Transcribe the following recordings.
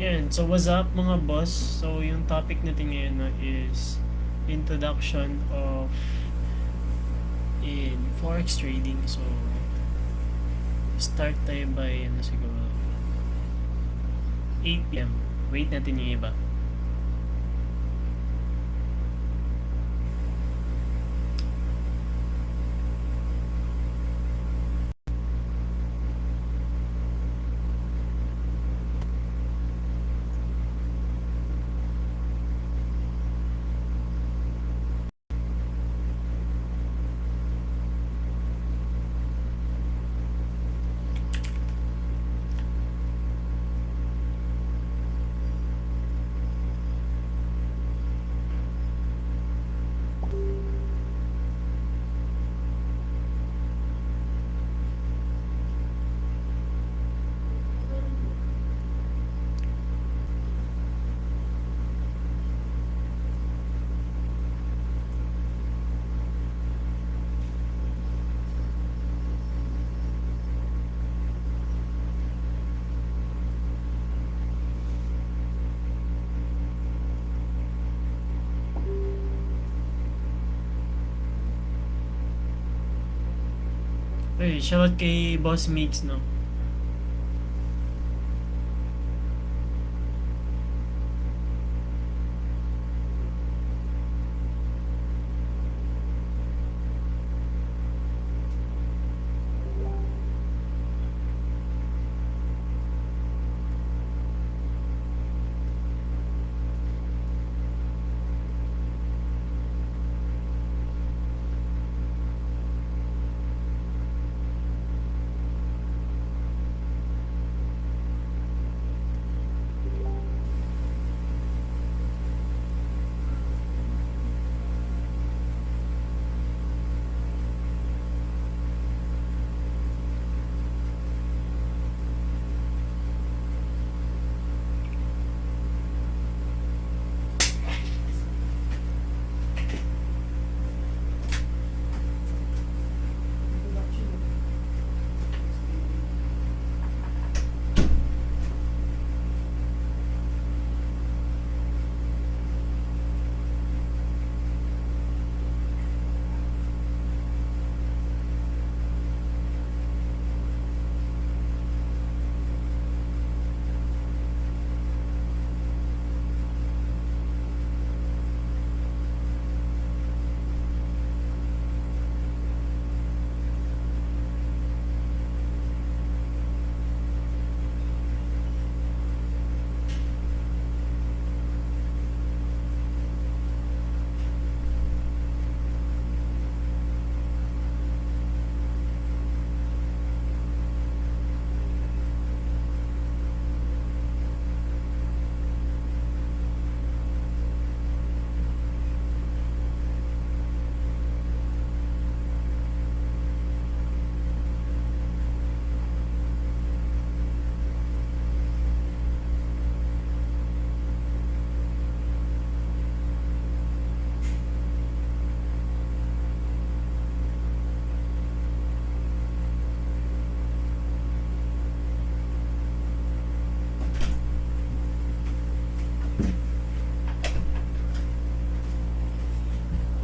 Yan. So, what's up mga boss? So, yung topic natin ngayon is introduction of in forex trading. So, start tayo by siguro 8 p.m. Wait natin yung iba. Hey, shoutout kay Boss Mix, no?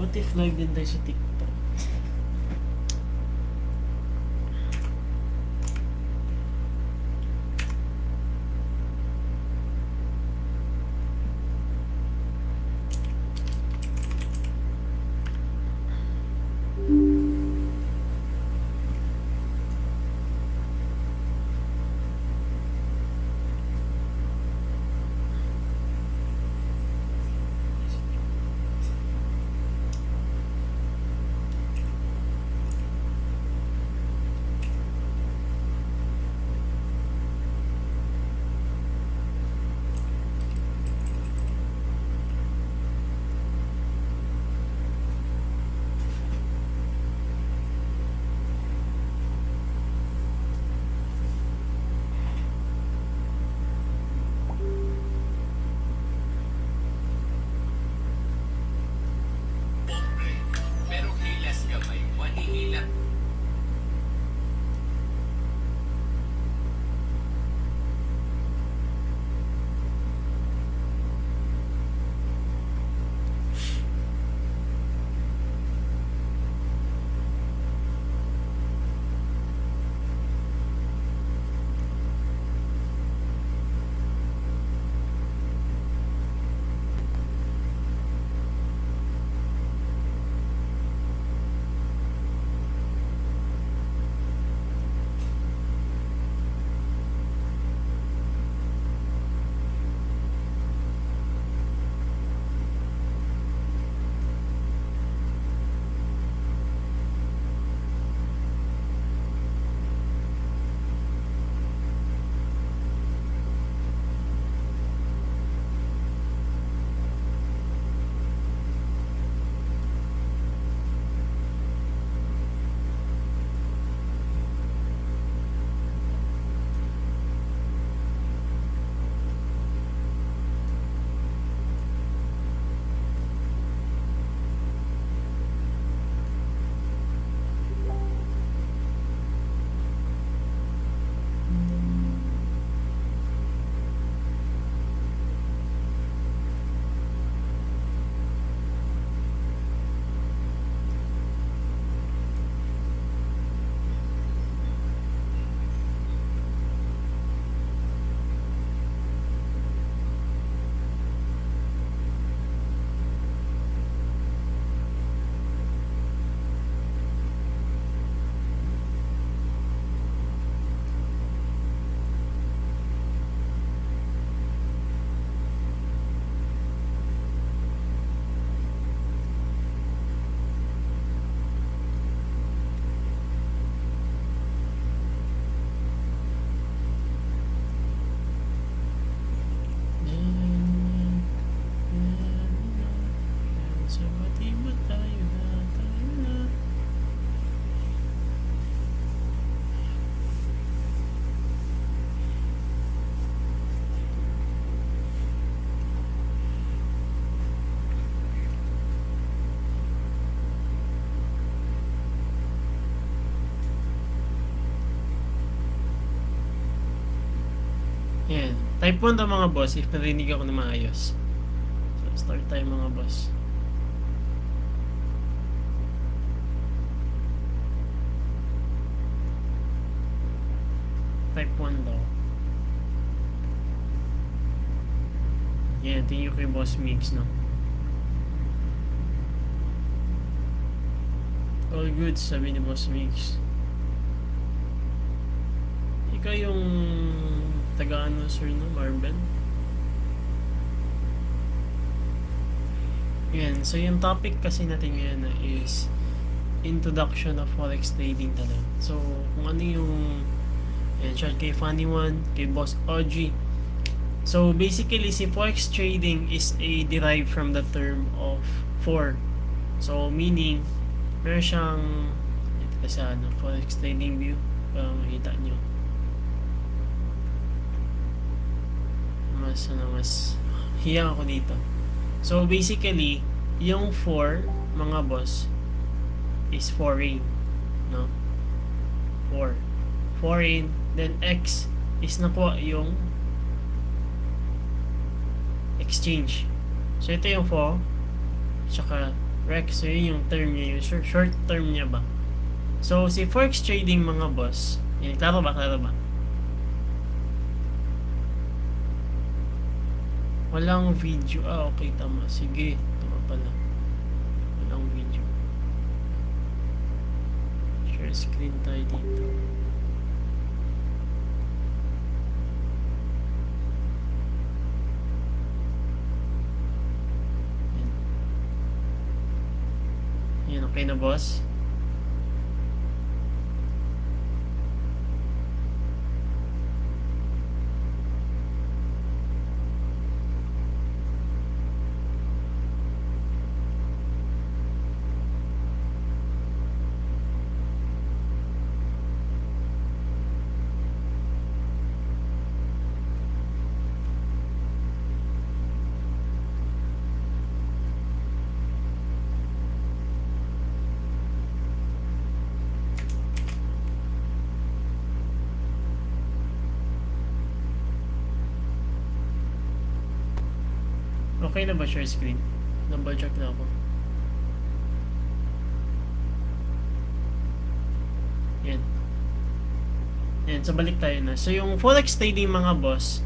What if live din tayo sa TikTok? Yan. Type 1 daw mga boss if narinig ako na maayos. So, start tayo mga boss. Type 1 daw. Yan, thank you kay Boss Mix, no? All good, sabi ni Boss Mix. Ikaw yung taga-ano, sir, no? Marben? Yan, so yung topic kasi natin ngayon na is introduction of forex trading talaga. So, kung ano yung yan, shout kay Funny One, kay Boss OG. So, basically, si forex trading is a derived from the term of for. So, meaning, meron siyang ito kasi ano, forex trading view para makita nyo mas hiyang ako dito. So basically yung for mga boss is foreign, no? Foreign, then X is nakuha yung exchange. So ito yung for tsaka Rex, so yun yung term niya, yung short term niya ba. So si forex trading mga boss, yan, klaro ba? Walang video. Okay, tama. Sige, tama pala. Walang video. Share screen tayo dito. Yan, okay na boss? Okay na ba share screen? Double check na ako. Yan. Yan, so balik tayo na. So yung forex trading mga boss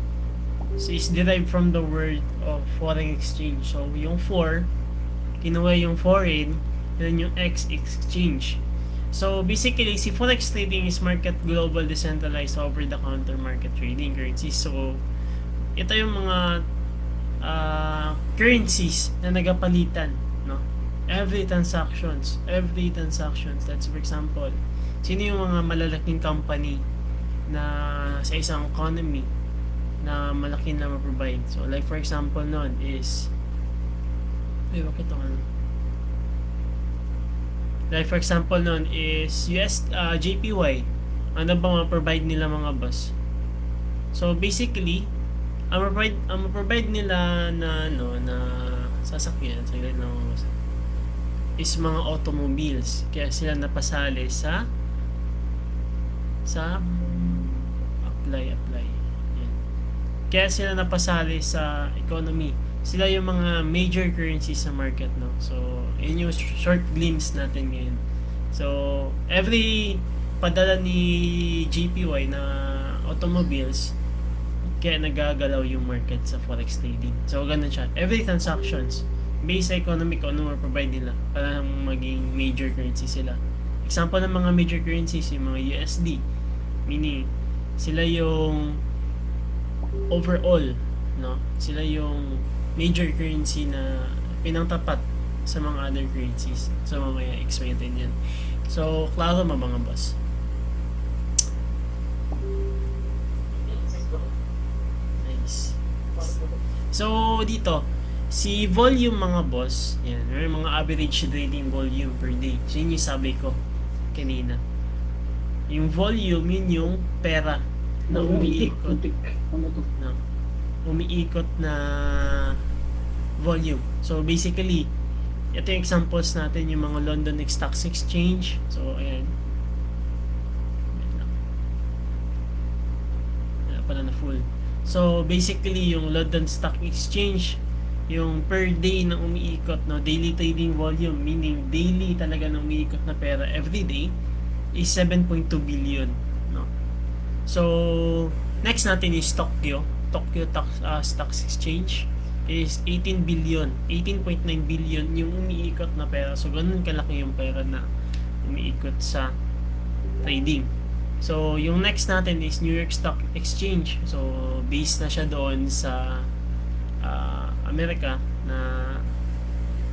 is derived from the word of foreign exchange. So yung for, kinuha yung foreign, then yung X, exchange. So basically, si forex trading is market global decentralized over-the-counter market trading currencies. So ito yung mga currencies na nagapalitan, no? Every transactions, that's for example, sino yung mga malalaking company na sa isang economy na malaki na ma-provide. So like for example nun is bakit ito ano? Like for example nun is JPY. Ano ba ma-provide nila mga boss? So basically, ang provide nila na sasakyan is mga automobiles, kaya sila napasali sa apply yan. Kaya sila napasali sa economy, sila yung mga major currencies sa market, no? So yun yung short glimpse natin ngayon. So every padala ni JPY na automobiles, kaya nagagalaw yung market sa forex trading. So ganun siya, every transactions based sa economic o ano provide nila para maging major currency sila. Example ng mga major currencies yung mga USD, meaning sila yung overall, no? Sila yung major currency na pinangtapat sa mga other currencies. So mamaya explain natin yan. So klaro mga boss. So dito, si volume mga boss, yan, may mga average trading volume per day. So yun yung sabi ko kanina. Yung volume, yun yung pera na umiikot. No, umiikot na volume. So basically, ito yung examples natin, yung mga London Stock Exchange. So ayan. Wala pala na full. So basically yung London Stock Exchange, yung per day na umiikot, no, daily trading volume, meaning daily talaga na umiikot na pera every day is 7.2 billion, no. So next natin is Tokyo Stock Exchange is 18 billion, 18.9 billion yung umiikot na pera. So ganun kalaki yung pera na umiikot sa trading. So, yung next natin is New York Stock Exchange. So, based na siya doon sa Amerika na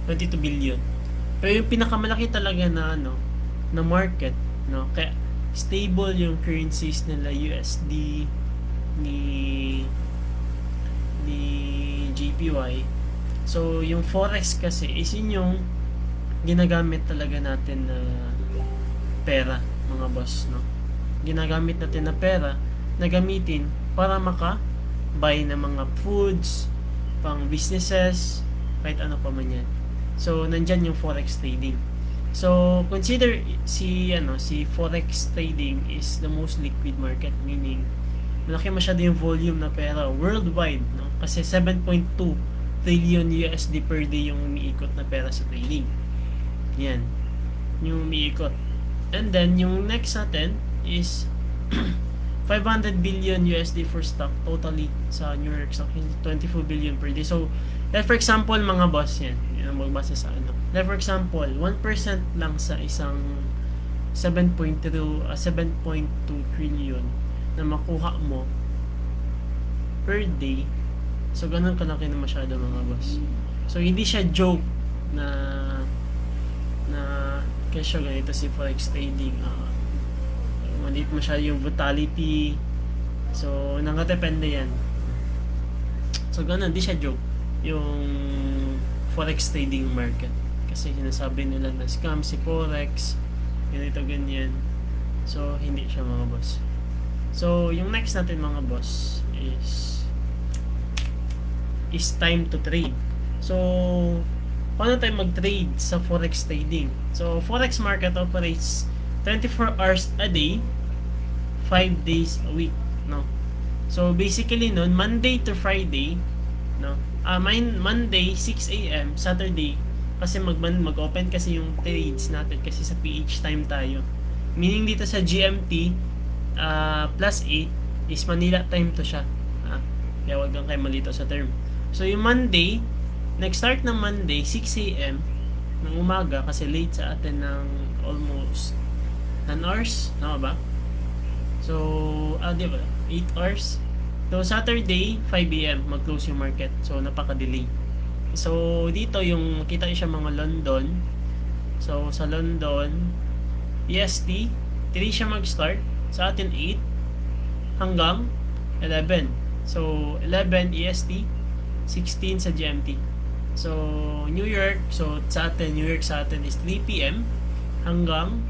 22 billion. Pero yung pinakamalaki talaga na na market, no? Kaya stable yung currencies nila USD ni JPY. So, yung forex kasi is yun yung ginagamit talaga natin na pera, mga boss, no? Ginagamit natin na pera na gamitin para maka-buy ng mga foods, pang businesses, kahit ano pa man yan. So, nandyan yung forex trading. So, consider si forex trading is the most liquid market, meaning malaki masyado yung volume na pera worldwide, no? Kasi 7.2 trillion USD per day yung umiikot na pera sa trading. Yan. Yung umiikot. And then, yung next natin is 500 billion USD for stock totally sa New York Stock, 24 billion per day. So, like for example, mga boss, yan ang magbasa sa like for example, 1% lang sa isang 7.2 trillion na makuha mo per day. So, ganun kalaki na masyado, mga boss. So, hindi siya joke na kesyo ganito si forex trading. Maliit masyado yung volatility. So, nakadepende yan. So, ganun, di siya joke yung forex trading market. Kasi sinasabi nila na scam si forex, ganito, ganyan. So, hindi siya, mga boss. So, yung next natin, mga boss, is time to trade. So, paano tayo mag-trade sa forex trading? So, forex market operates 24 hours a day, 5 days a week, no? So, basically nun, Monday to Friday, no? Monday, 6 a.m., Saturday, kasi mag-open kasi yung trades natin kasi sa PH time tayo. Meaning dito sa GMT, plus 8 is Manila time to siya. Kaya wag lang kayo malito sa term. So, yung Monday, nag-start ng Monday, 6 a.m. ng umaga kasi late sa atin ng almost 10 hours, tama ba? So, di ba? 8 hours. So, Saturday, 5 a.m. mag-close yung market. So, napaka-delay. So, dito yung kita siya mga London. So, sa London, EST, 3 siya mag-start. Sa atin, 8 hanggang 11. So, 11 EST, 16 sa GMT. So, New York, so sa atin, New York sa atin is 3 p.m. hanggang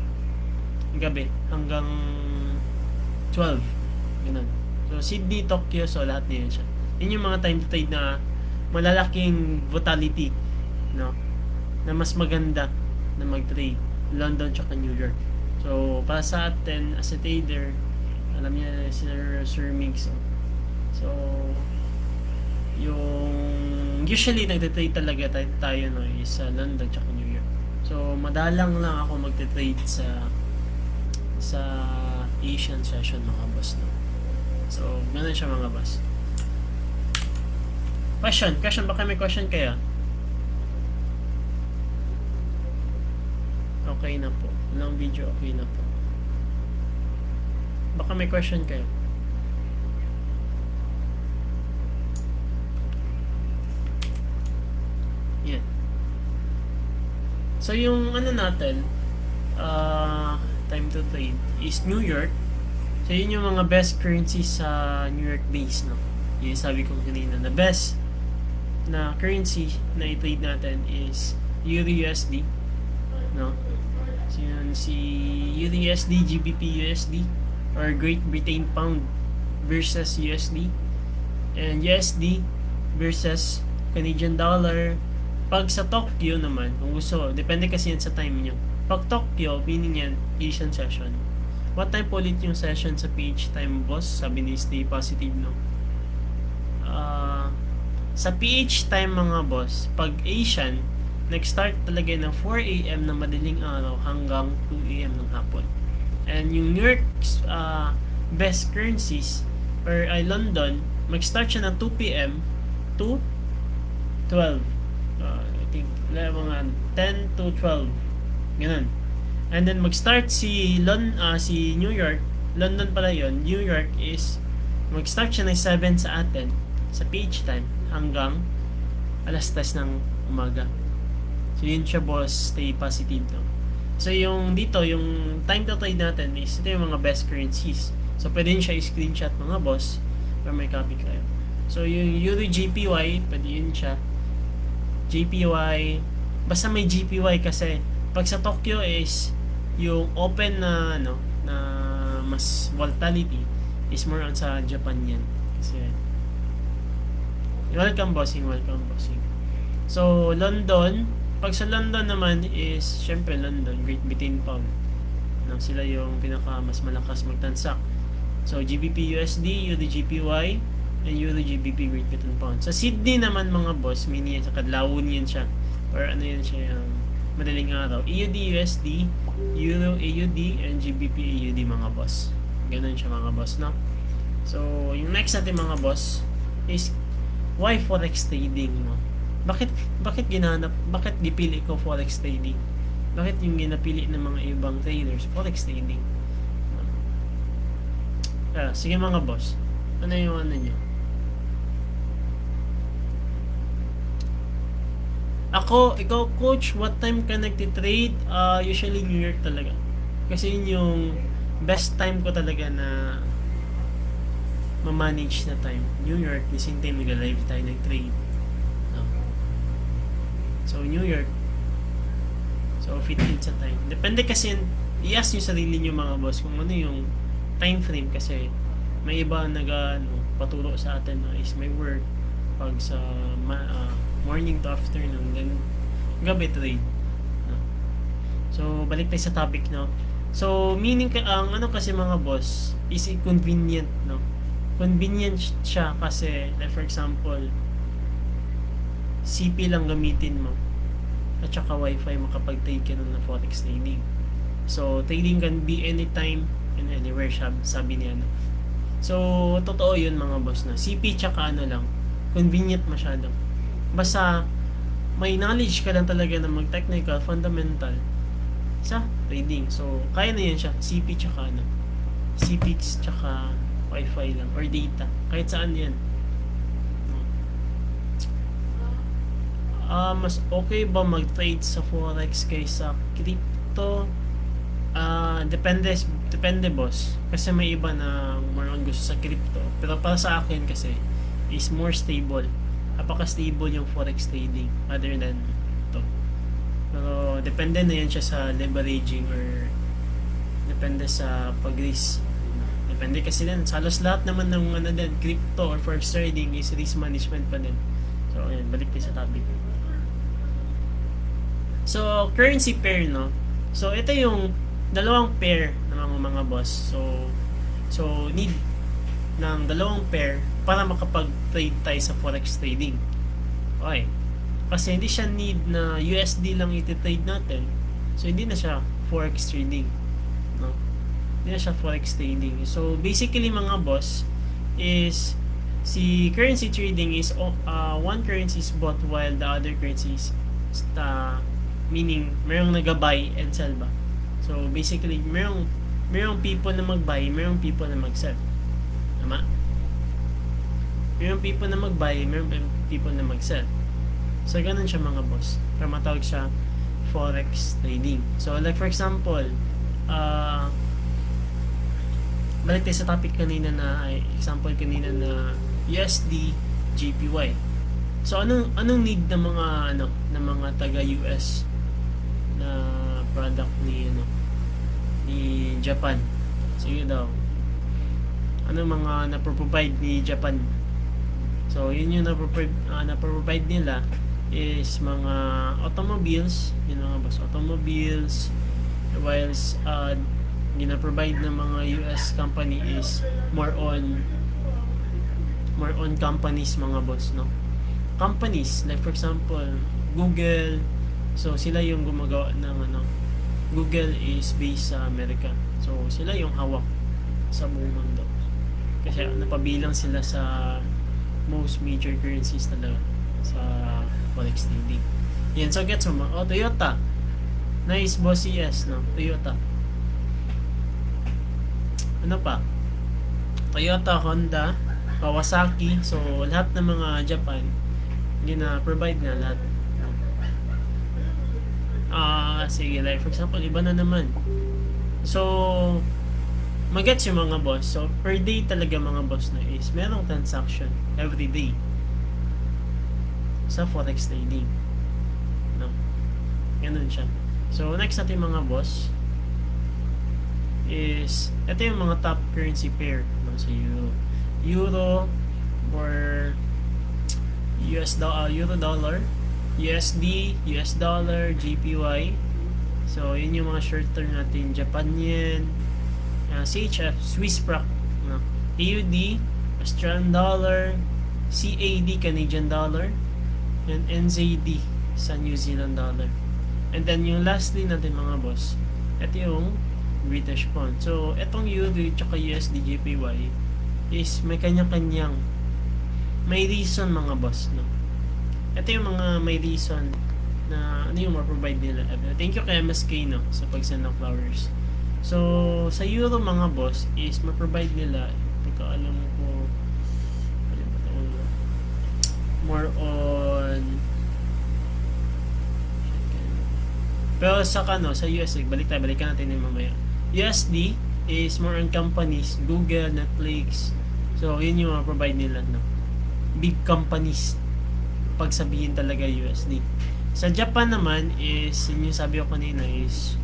gabi, hanggang 12. Ganun. So, Sydney, Tokyo, so lahat na yun siya. Yun yung mga time to trade na malalaking volatility, no? Na mas maganda na mag-trade. London tsaka New York. So, para sa atin, as a trader, alam niya na Sir Mix. So, yung usually nagte-trade talaga tayo no, is sa London tsaka New York. So, madalang lang ako magte-trade sa Asian session, mga boss, no? So, ganun siya, mga boss. Question, baka may question kaya? Okay na po. Walang video, okay na po. Baka may question kayo. Yan. So, yung ano natin, time to trade is New York. So, yun yung mga best currencies sa New York base, no? Yung sabi ko kanina, na best na currency na i-trade natin is EURUSD, no? So, yun, si EURUSD, GBP USD, or Great Britain Pound versus USD, and USD versus Canadian Dollar. Pag sa Tokyo naman, kung gusto, depende kasi yan sa time nyo. Pag Tokyo, meaning yan, Asian session. What time po ulit yung session sa PH time, boss? Sabi ni Stay Positive, no? Sa PH time mga boss, pag Asian, nag-start talaga ng 4 a.m. ng madaling araw hanggang 2 a.m. ng hapon. And yung New York's best currencies or London, mag-start siya ng 2 p.m. to 12. I think mga 10 to 12. Ganun. And then mag-start si New York, London pala yon. New York is mag-start siya ng 7 sa atin sa PH time hanggang alas 10 ng umaga. So yun siya boss, stay positive no. So yung dito, yung time to trade natin is ito yung mga best currencies. So pwede nyo siya i-screenshot mga boss para may copy kayo. So yung Euro JPY, pwede yun siya. JPY, basta may JPY kasi pag sa Tokyo is yung open na na mas volatility is more on sa Japan yan. Kasi welcome bossing. So London, pag sa London naman is syempre London, Great Britain pound. Sila yung pinaka mas malakas magtansak. So GBP USD, Euro JPY, and Euro GBP Great Britain pound. Sa Sydney naman mga boss, mini yan sa Kadlawon yan siya. Or ano yan siya yung madaling araw. EUD USD, Euro AUD, and GBP AUD mga boss. Ganun siya mga boss, no? So, yung next natin mga boss is why forex trading, no? Bakit gipili ko forex trading? Bakit yung ginapili ng mga ibang traders forex trading? Sige mga boss. Ano yung ano nyo? Ikaw coach, what time ka nagtitrade? Usually New York talaga. Kasi yun yung best time ko talaga na ma-manage na time. New York, the same time nag-live tayo nag-trade. So New York. So fit in sa time. Depende kasi i-ask nyo sarili nyo mga boss kung ano yung time frame kasi may iba paturo sa atin is may work pag sa morning to afternoon then gabi trade. So balik tayo sa topic So meaning ang kasi mga boss is convenient convenient siya kasi like for example CP lang gamitin mo at saka wifi makapag-trade ka ng forex trading. So trading can be anytime and anywhere sabi niya So totoo yun mga boss na CP tsaka lang convenient masyado. Basta may knowledge ka lang talaga na mag-technical, fundamental sa trading. So, kaya na yan siya. CP tsaka CP tsaka Wi-Fi lang or data. Kahit saan yan. Mas okay ba mag-trade sa forex kaysa crypto? Depende boss. Kasi may iba na more on gusto sa crypto. Pero para sa akin kasi is more stable. Napaka-stable yung forex trading other than ito. Pero depende na yan siya sa leveraging or depende sa pag-risk. Depende kasi din. Halos lahat naman ng crypto or forex trading is risk management pa din. So, ayan, balik tayo sa topic. So, currency pair, So, ito yung dalawang pair ng mga boss. So need ng dalawang pair para makapag-trade tayo sa forex trading. Okay. Kasi hindi siya need na USD lang iti-trade natin. So hindi na siya forex trading. Hindi na siya forex trading. So basically mga boss is si currency trading is one currency is bought while the other currency is meaning mayroong nag-buy and sell ba. So basically mayroong people na mag-buy, mayroong people na mag-sell. Tama? Mayroong people na mag-buy, mayroong people na mag-sell. So, ganun siya mga boss. Para matawag siya forex trading. So, like for example, balik tayo sa topic kanina example kanina na USD, JPY. So, anong need ng mga ng mga taga-US na product ni Japan? Sige daw. Ano mga na-provide ni Japan? So, yun yung na-provide nila is mga automobiles, yun mga boss, automobiles, whilst gina-provide ng mga US company is more on more on companies mga boss, no? Companies, like for example, Google. So, sila yung gumagawa ng ano. Google is based sa Amerika. So, sila yung hawak sa buong mundo. Kasi napabilang sila sa most major currencies talaga sa forex trading. Yan, so gets mo. Oh, Toyota. Nice, boss, yes, no? Toyota. Ano pa? Toyota, Honda, Kawasaki. So, lahat ng mga Japan, gina-provide nga lahat. Sige, like for example, iba na naman. So, magets yung mga boss. So, per day talaga mga boss na is merong transaction every day sa forex trading. No? Ganun siya. So, next natin mga boss is, ito yung mga top currency pair. No? So, Euro or Euro dollar, USD, US dollar, JPY. So, yun yung mga short term natin. Japan yen, CHF, Swiss franc, no? AUD, Australian dollar, CAD, Canadian dollar, and NZD sa New Zealand dollar. And then yung lastly natin mga boss, ito yung British pound. So, itong Euro tsaka USD, JPY is may kanya-kanyang may reason mga boss, no? Ito yung mga may reason na ano yung ma-provide nila. Thank you kay MSK, no, sa pag-send ng flowers. So, sa Euro mga boss is ma-provide nila, pagkaalam ko, more on, pero sa sa USD, balikan natin yung mamaya. USD is more on companies, Google, Netflix. So, yun yung ma-provide nila, no? Big companies, pagsabihin talaga USD. Sa Japan naman is, yun yung sabi ko kanina is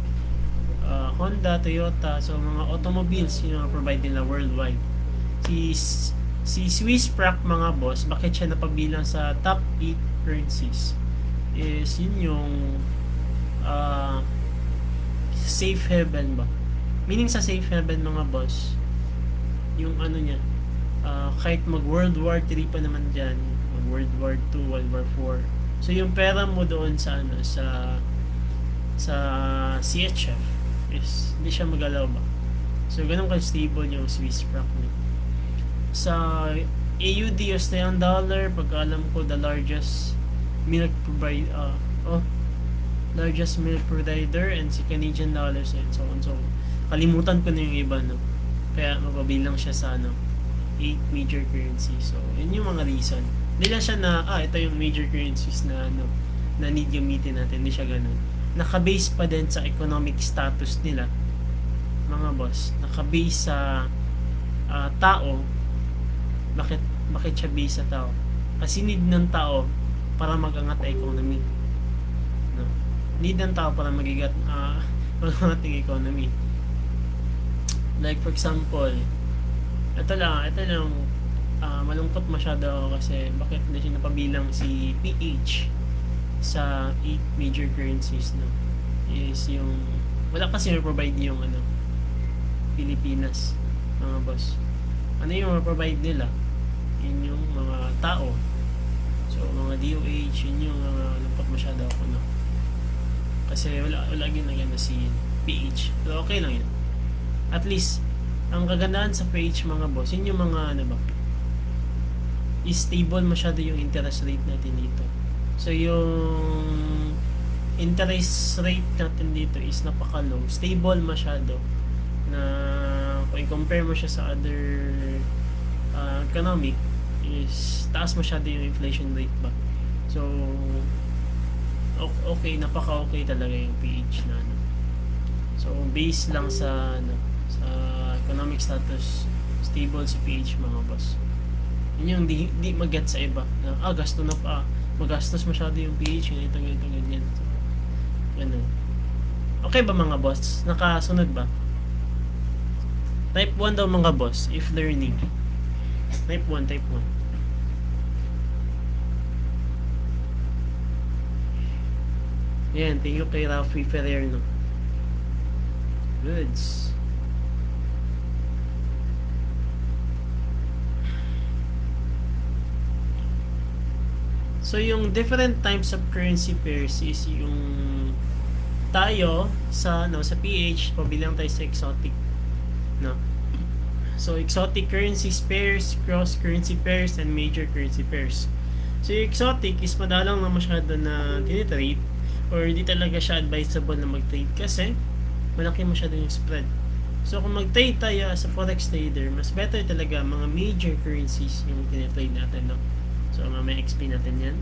Honda, Toyota, so mga automobiles yung provide nila worldwide. Si Swiss franc mga boss, bakit siya napabilang sa top 8 currencies is yun yung safe haven ba? Meaning sa safe haven mga boss, yung ano niya, kahit mag World War 3 pa naman dyan, mag World War 2, World War 4, so yung pera mo doon sa sa CHF is hindi siya magalaw ba. So ganun ka stable yung Swiss franc niya. Sa AUD, Australian dollar, pagkaalam ko the largest milk provider, and si Canadian dollars and so on. So kalimutan ko na yung iba, no. Kaya mapabilang siya sa 8 major currencies. So yun yung mga reason. Hindi lang siya na, ito yung major currencies na, na need gamitin natin. Hindi siya ganun. Nakabase pa din sa economic status nila, mga boss. Nakabase sa tao. Bakit siya base sa tao? Kasi need ng tao para mag-angat ang economy. No? Need ng tao para mag-angat ang economy. Like for example, ito lang, malungkot masyado ako kasi bakit hindi siya napabilang si PH sa 8 major currencies, no? Is yung wala kasi provide yung Pilipinas, mga boss. Ano yung provide nila? Yun yung mga tao. So mga DOH, yun yung malungkot masyado ako, no? Kasi wala ginagana si PH. So okay lang yun. At least ang kagandahan sa PH mga boss, yun yung mga is stable masyado yung interest rate natin dito. So yung interest rate natin dito is napaka-low, stable masyado, na kung i-compare mo siya sa other economic is taas masyado yung inflation rate ba. So okay, napaka-okay talaga yung PH na So based lang sa sa economic status, stable si PH mga boss. Yun yung di mag-get sa iba na gasto na pa, magastos masyado yung PH, ganyan. So, ganun. Okay ba mga boss? Nakasunod ba? Type 1 daw mga boss if learning. Type 1. Yan, thank you kay Rafi Ferrer, no? Goods. So, yung different types of currency pairs is yung tayo sa PH, pabilang tayo sa exotic, no? So, exotic currency pairs, cross currency pairs, and major currency pairs. So, yung exotic is madalang na masyado na tinitrade or hindi talaga siya advisable na mag-trade kasi malaki masyado yung spread. So, kung mag-trade tayo as a forex trader, mas better talaga mga major currencies yung tinitrade natin, no? So, mamaya explain natin yan.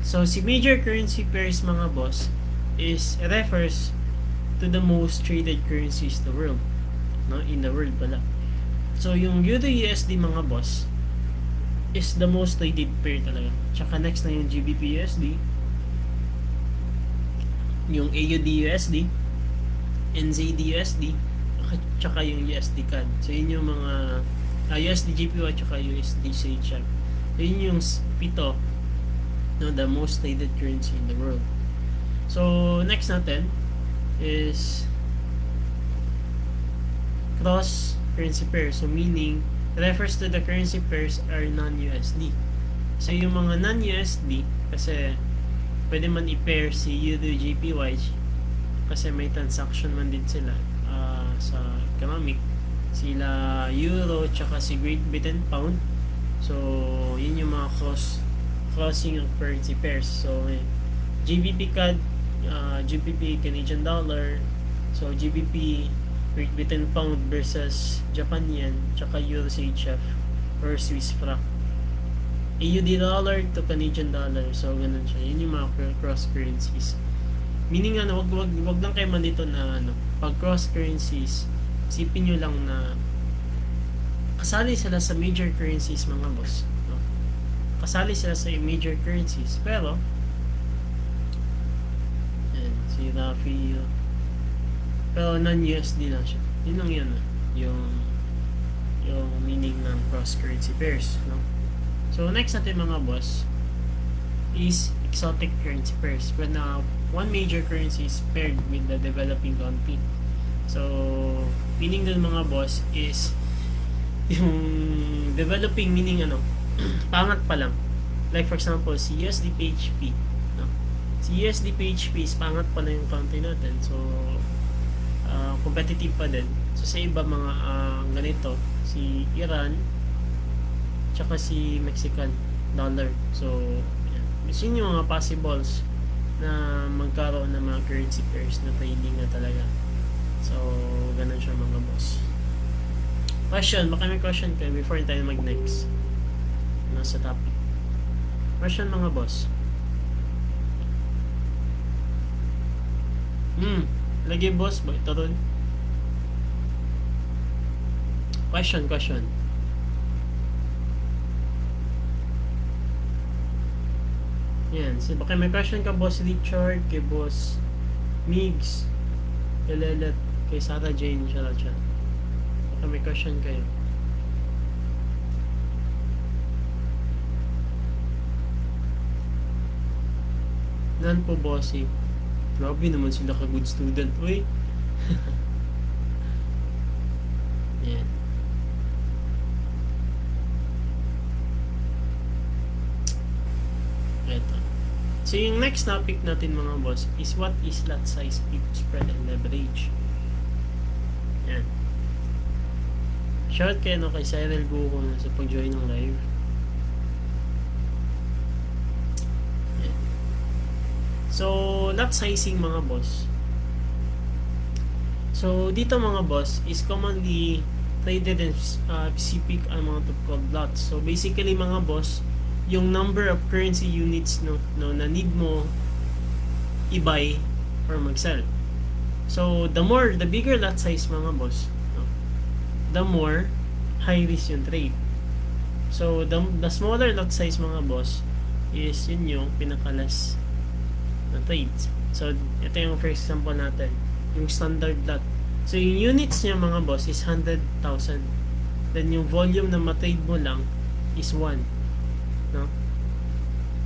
So, si major currency pairs, mga boss, is refers to the most traded currencies in the world, no? In the world pala. So, yung Euro-USD, mga boss, is the most traded pair talaga. Tsaka next na yung GBP-USD, yung AUD-USD, NZD-USD, tsaka yung USD CAD. So, yun yung mga USD-GPY tsaka USD-CHF. So, yun yung pito, no, the most traded currency in the world. So, next natin is cross currency pairs. So, meaning, refers to the currency pairs are non-USD. So, yung mga non-USD, kasi pwede man i-pair si Euro-GPY kasi may transaction man din sila sa economic. Sila Euro tsaka si Great Britain Pound. So, yun yung mga crossing of currency pairs. So, GBP CAD, GBP Canadian Dollar, so GBP Great Britain Pound versus Japan Yen, tsaka Euro CHF or Swiss franc. AUD dollar to Canadian dollar. So, ganun siya. Yun yung mga cross currencies. Meaning, wag lang kayo man dito na, pag cross currencies, isipin nyo lang na kasali sila sa major currencies, mga boss. No? Kasali sila sa major currencies. Pero, si Rafi, pero non-USD lang siya. Yun lang yun, yung meaning ng cross currency pairs, no? So, next natin, mga boss, is exotic currency pairs when one major currency is paired with the developing country. So, meaning dun, mga boss, is yung developing, meaning pangat pa lang. Like for example, si USD PHP, no? Si USD PHP is pangat pa lang yung country natin. So, competitive pa din. So, sa iba mga ganito, si Iran, tsaka si Mexican dollar. So, yun yung mga possibles na magkaroon ng mga currency pairs na trading na talaga. So, ganun siya, mga boss. Question, baka may question kayo before tayo mag-next sa topic. Question, mga boss. Lagi, boss, ba ito ron? Question. Yan. So, baka may question ka, boss Richard, kay boss Migs, kay Lelet, kay Sarah Jane, siya. Baka may question kayo. Nan po, bossy. Grabe naman sila ka-good student, uy. Yan. Eto. So, yung next topic natin, mga boss, is what is lot size, peak spread, and leverage. Yan. Shout kayo kay Cyril Buko na sa pag-join ng live. Yan. So, lot sizing, mga boss. So, dito, mga boss, is commonly traded in specific amount of called lots. So, basically, mga boss, yung number of currency units na need mo i-buy or mag-sell. So, the bigger lot size, mga boss, the more high risk yung trade. So, the smaller lot size, mga boss, is yun yung pinakalas na trades. So, ito yung first example natin, yung standard lot. So, yung units niya, mga boss, is 100,000. Then, yung volume na ma-trade mo lang is 1. No?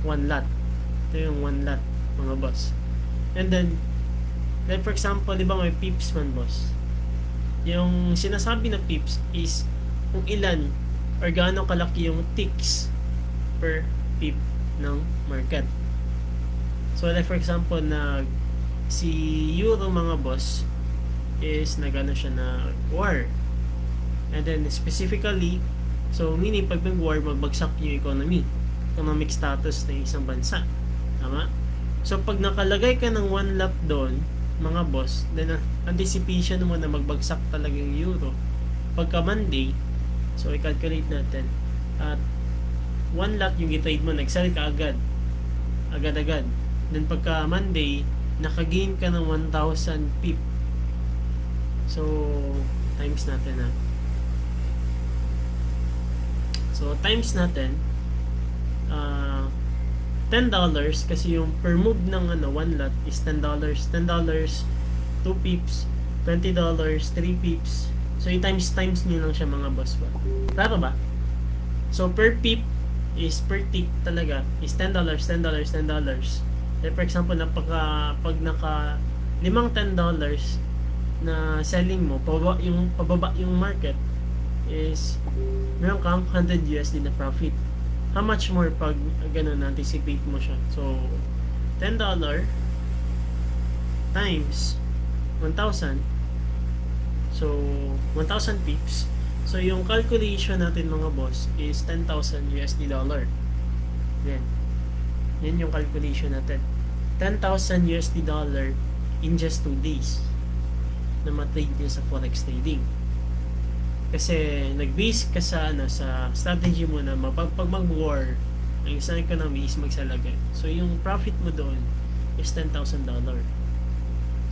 1 lot. Ito yung 1 lot, mga boss. And then, like for example, di ba may pips man, boss? Yung sinasabi na pips is kung ilan or gaano kalaki yung ticks per pip ng market. So like for example, si euro mga boss is nagano siya na war. And then specifically, so meaning pag nag-war, magbagsak yung economic status ng isang bansa. Tama? So pag nakalagay ka ng 1 lot doon, mga boss, then anticipation mo na magbagsak talaga yung euro. Pagka Monday, so i-calculate natin, at 1 lot yung i-trade mo, nag-sell ka agad-agad. Then pagka Monday, naka-gain ka ng 1,000 pip. So times natin na. So times natin $10 kasi yung per move ng 1 lot is $10. $10, 2 pips, $20, 3 pips. So i-times nyo lang siya mga boss ba. Klaro ba? So per pip is per tick talaga is $10, $10, $10. Like for example, pag naka limang $10 na selling mo, pababa yung market is meron kang $100 na profit. How much more pag ganun anticipate mo siya? So $10 times 1,000, so 1,000 pips. So yung calculation natin mga boss is $10,000. Yan yung calculation natin. $10,000 in just 2 days na ma-trade nyo sa forex trading. Kasi nag-base ka sa strategy mo na pag mag-war, ang isang economy is magsalagay. So yung profit mo doon is $10,000.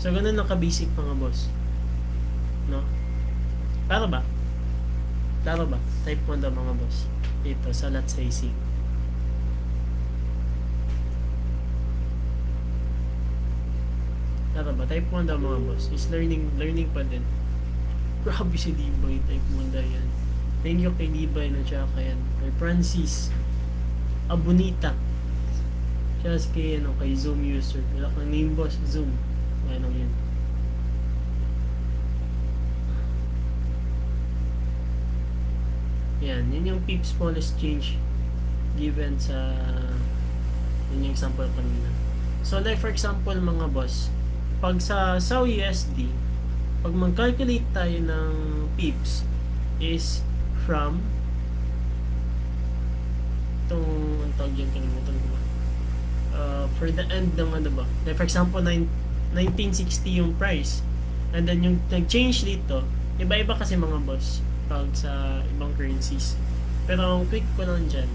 So ganun lang ka-basic mga boss. No? Klaro ba? Type 1 daw mga boss. Dito sa lot sizing. Klaro ba? Type 1 daw mga boss. Is learning pa din. Grabe si Dibay, type 1 daw yan. Thank you kay Dibay na siya kay Francis Abunita. Siya kay Zoom user. Wala kang name boss, Zoom. Ano yan. Yan yung pip smallest change given sa yun yung example kanina. So like for example mga boss, pag sa USD, pag mag-calculate tayo ng pips is from itong tawag yan, kalimutan ko for the end ng like for example 1960 yung price, and then yung nag-change dito iba-iba kasi mga boss pag sa ibang currencies, pero ang quick ko lang dyan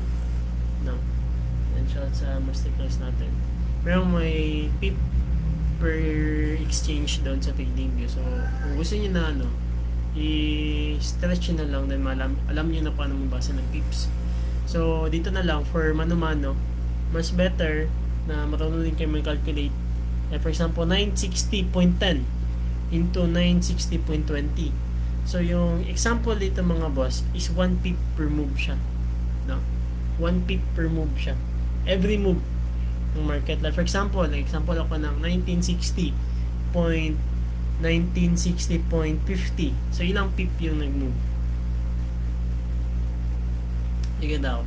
and shout sa masterclass natin, pero may pip per exchange doon sa trading view. So kung gusto niyo na i-stretch nyo na lang, then alam nyo na paano mabasa ng pips. So dito na lang for mano-mano, mas better na marunong din kayo mag-calculate. Like for example 960.10 into 960.20. So yung example dito mga boss is 1 pip per move siya, no? 1 pip per move siya every move ng market. Like for example ako ng 1960.50. So ilang pip yung nag-move? Iga daw.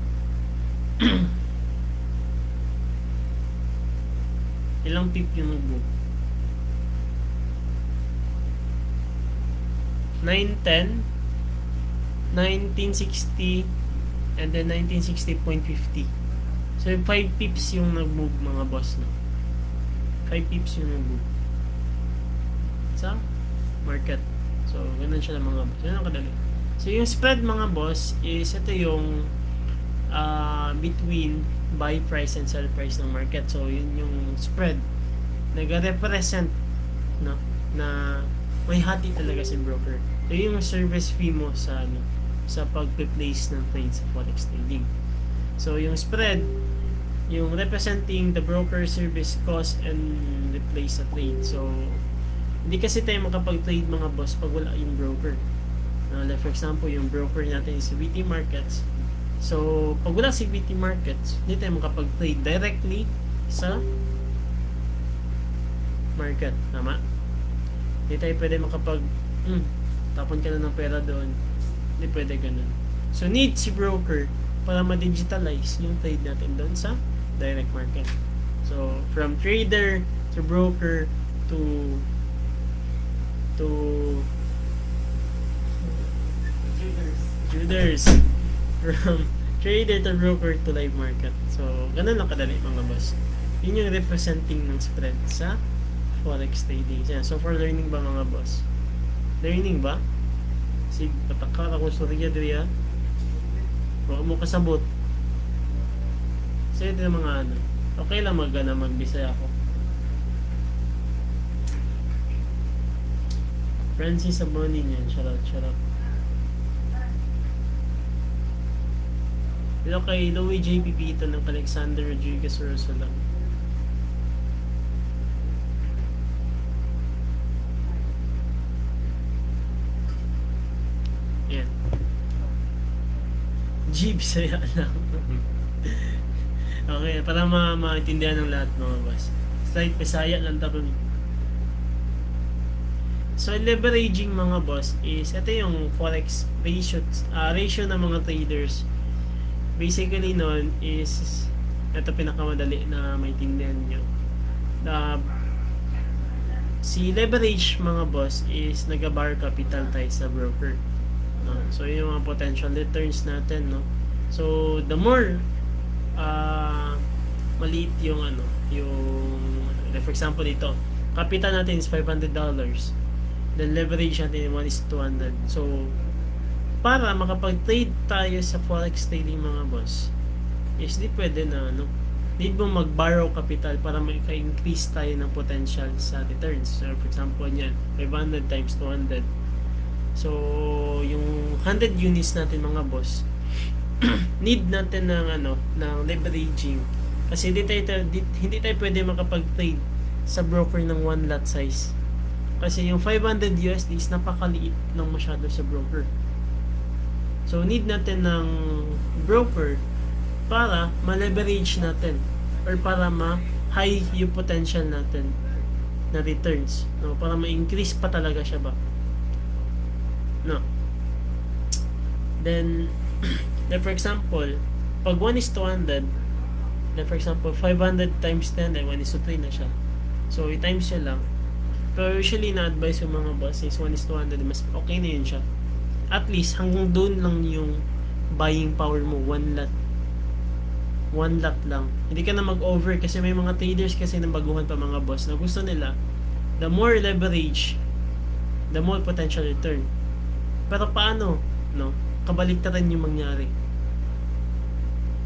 Ilang pip yung nag-move? 910, 1960, and then 1960.50. So 5 pips yung nag-move mga boss, no? 5 pips yung nag-move sa market. So ganun siya ng mga boss. Ganun kadali. So yung spread mga boss is ito yung between buy price and sell price ng market. So yun yung spread nag-represent, no, na may hati talaga si broker. So yung service fee mo sa sa pag-place ng trade sa forex trading. So yung spread, yung representing the broker service cost and replace sa trade. So hindi kasi tayo makapag-trade mga boss pag wala yung broker. Like for example, yung broker natin is VT Markets. So pag wala si VT Markets, hindi tayo makapag-trade directly sa market. Tama? Hindi tayo pwede tapon ka na ng pera doon. Hindi pwede ganun. So need si broker para ma-digitalize yung trade natin doon sa direct market. So from trader to broker to to traders, from trader to broker to live market. So ganun lang kadali mga boss. Yun yung representing ng spread sa forex trading. So for learning ba mga boss? Learning ba? Sig patakara ko surya diri. Huwag mo kasabot. So ito yung mga ano. Okay lang magbisaya ako. Francis Aboni niyan. Shout out. Dito kay Louie J. Pipito ng Alexander Rodriguez Rosalang. Yan. G. Bisaya lang. Okay, para maintindihan ng lahat mga boss. Slight Bisaya lang tapos. So leveraging mga boss is ito yung forex ratio ng mga traders. Basically noon is ito pinakamadali na maintindihan nyo. Si leverage mga boss is nag-bar capital tayo sa broker. So yun yung mga potential returns natin, no. So the more maliit yung for example ito, capital natin is $500. Then leverage natin 1 is 200. So para makapag-trade tayo sa forex trading mga boss is di pwede na need mo mag-borrow capital para maka-increase tayo ng potential sa returns. So for example yan 500 times 200. So yung 100 units natin mga boss need natin ng leveraging kasi hindi tayo pwede makapag-trade sa broker ng 1 lot size kasi yung 500 USD is napakaliit ng masyado sa broker. So need natin ng broker para ma-leverage natin or para ma-high yung potential natin na returns, no, para ma-increase pa talaga siya ba, no. Then for example pag 1 is 200, then for example 500 times 10 then 1 is to 3 na siya, so i-times siya lang. Pero usually na-advise yung mga boss is 1 is 200, mas okay na yun siya. At least hanggang doon lang yung buying power mo, 1 lot lang. Hindi ka na mag-over kasi may mga traders kasi nang baguhan pa mga boss na gusto nila the more leverage, the more potential return. Pero paano, no? Kabaliktaran yung mangyari.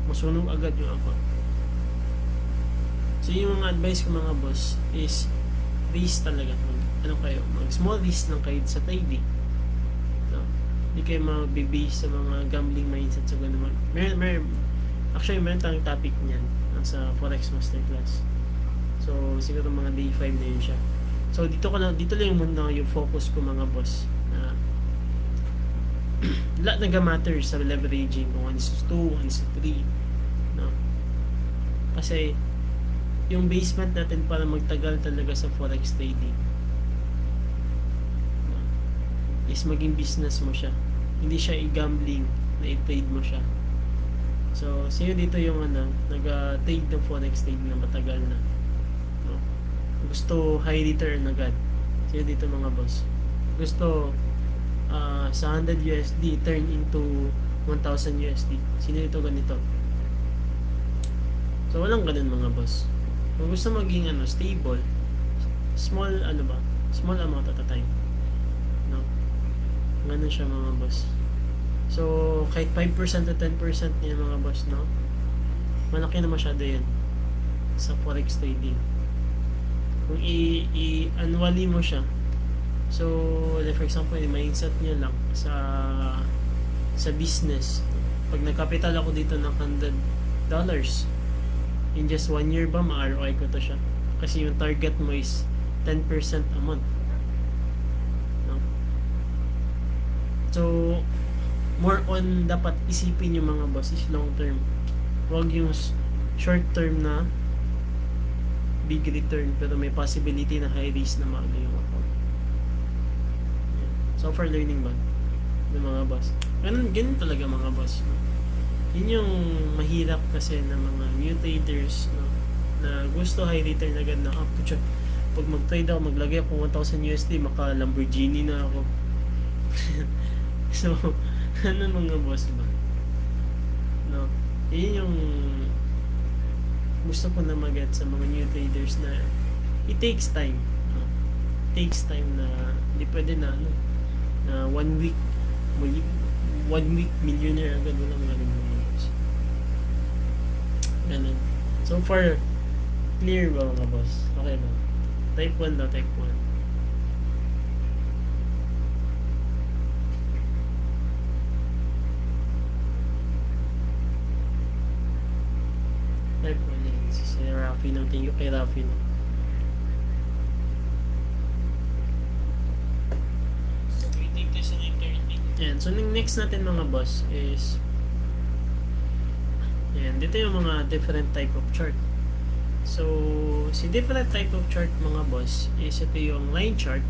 Masunog agad yung ako. So yung mga advice ko mga boss is risk talaga. Mag small risk lang kayo sa trading. Hindi kayo mag-base sa mga gambling mindset sa ganun. Actually, meron tayong topic niyan sa Forex Masterclass. So, siguro mga day 5 na yun siya. So, dito lang yung focus ko mga boss. Lahat nag-matter sa leveraging kung 1 is to 2, 1 is to 3. No? Kasi, yung basement natin para magtagal talaga sa Forex trading is maging business mo siya. Hindi siya i-gambling na i-trade mo siya. So, sino dito yung nag-trade ng forex trading na matagal na? No? Gusto high return agad. Sino dito mga boss? Gusto sa 100 USD turn into 1,000 USD. Sino dito ganito? So, walang ganun mga boss. Kung gusto maging stable, small amount at a time. No? Ganun siya mga boss. So, kahit 5% to 10% niya mga boss, no? Malaki na masyado yan sa forex trading. Kung i-annually mo siya, so, like for example, yung mindset niya lang sa business. Pag nagkapital ako dito ng $100, in just 1 year ba, ma-ROI ko to siya? Kasi yung target mo is 10% a month. So, more on dapat isipin yung mga boss is long term. Huwag yung short term na big return pero may possibility na high risk na maaga yung account. So, for learning ba? Yung mga boss. Ganun talaga mga boss. Yun yung mahirap kasi ng mga new traders, no, na gusto high return agad na putya, pag mag-trade ako, maglagay ako 1,000 USD, maka Lamborghini na ako. So, ano mga boss ba? No, yun yung gusto ko na mag-get sa mga new traders na it takes time. No? It takes time na hindi pwede na ano, na 1 week muli, 1 week millionaire agad, walang ganun mga boss. Ganun. So far, clear ba mga boss? Okay ba? Type 1 daw, type 1. Type 1 yan. Si Rafi no. Thank you kay Rafi no. So, waiting test na yung 30. Yan. So, next natin mga boss is yan. Dito yung mga different type of chart. So, si different type of chart mga boss is ito yung line chart.